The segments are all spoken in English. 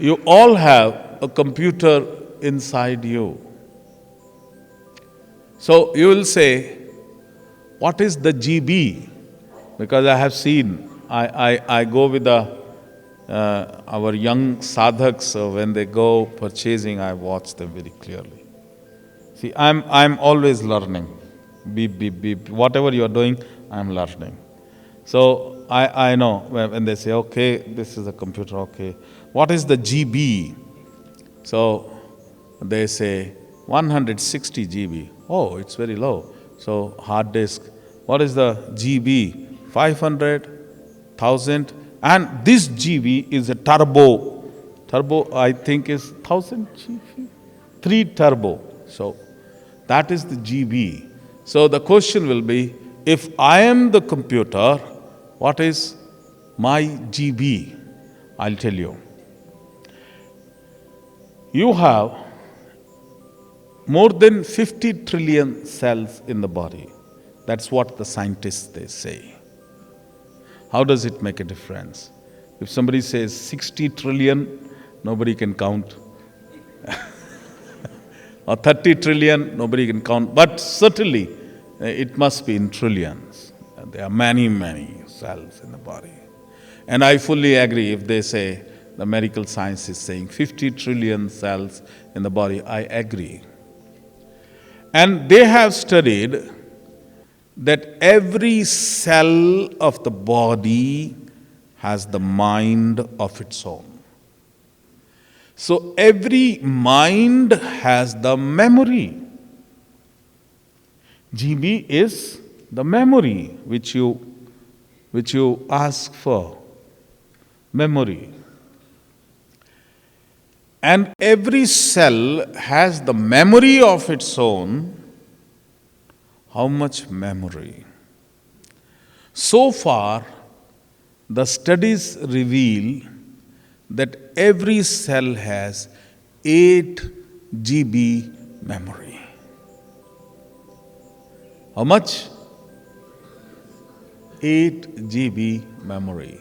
You all have a computer inside you. So you will say, what is the GB? Because I have seen, I go with our young sadhaks, so when they go purchasing, I watch them very clearly. See, I'm always learning. Beep, beep, beep. Whatever you are doing, I'm learning. So I know when they say, okay, this is a computer, okay. What is the GB? So they say 160 GB. Oh, it's very low. So hard disk. What is the GB? 500, 1000. And this GB is a turbo. Turbo, I think, is 1000 GB. 3 turbo. So that is the GB. So the question will be, if I am the computer, what is my GB? I'll tell you. You have more than 50 trillion cells in the body. That's what the scientists they say. How does it make a difference? If somebody says 60 trillion, nobody can count. Or 30 trillion, nobody can count. But certainly, it must be in trillions. There are many, many cells in the body. And I fully agree if they say, the medical science is saying 50 trillion cells in the body, I agree. And they have studied that every cell of the body has the mind of its own. So every mind has the memory. GB is the memory which you ask for. Memory. And every cell has the memory of its own. How much memory? So far, the studies reveal that every cell has 8 GB memory. How much? 8 GB memory.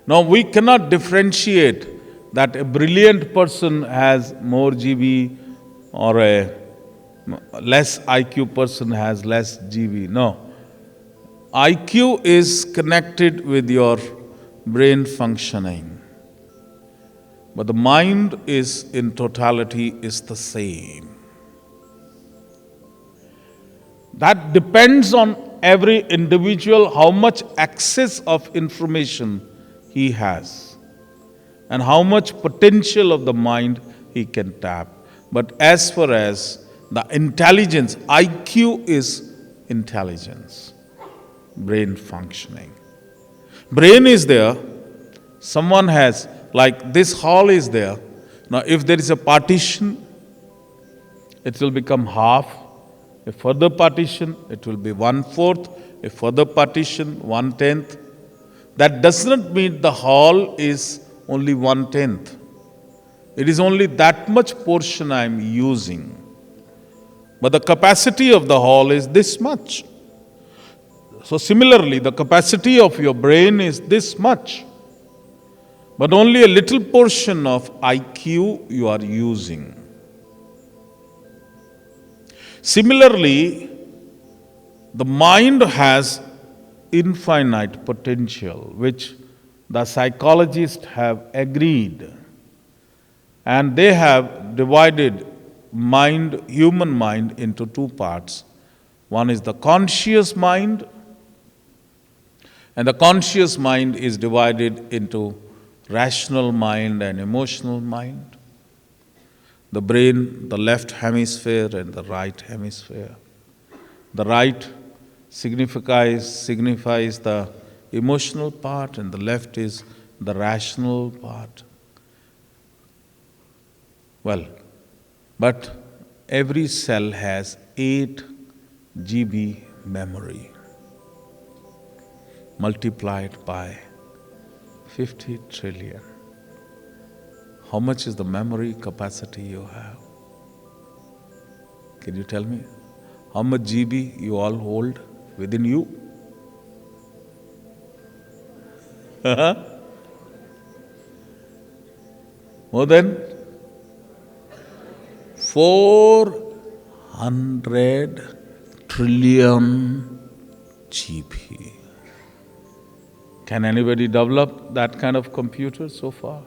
Now, we cannot differentiate that a brilliant person has more GB or a less IQ person has less GB. No. IQ is connected with your brain functioning. But the mind is in totality is the same. That depends on every individual how much access of information he has and how much potential of the mind he can tap. But as far as the intelligence, IQ is intelligence, brain functioning. Brain is there, someone has, like this hall is there. Now if there is a partition, it will become half. A further partition, it will be 1/4. A further partition, 1/10. That does not mean the hall is only 1/10. It is only that much portion I am using. But the capacity of the hall is this much. So similarly, the capacity of your brain is this much. But only a little portion of IQ you are using. Similarly, the mind has infinite potential, which the psychologists have agreed. And they have divided human mind into 2 parts. One is the conscious mind, and the conscious mind is divided into rational mind and emotional mind. The brain, the left hemisphere and the right hemisphere. The right signifies the emotional part and the left is the rational part. Well, but every cell has 8 GB memory multiplied by 50 trillion. How much is the memory capacity you have? Can you tell me? How much GB you all hold within you? More than 400 trillion GB. Can anybody develop that kind of computer so far?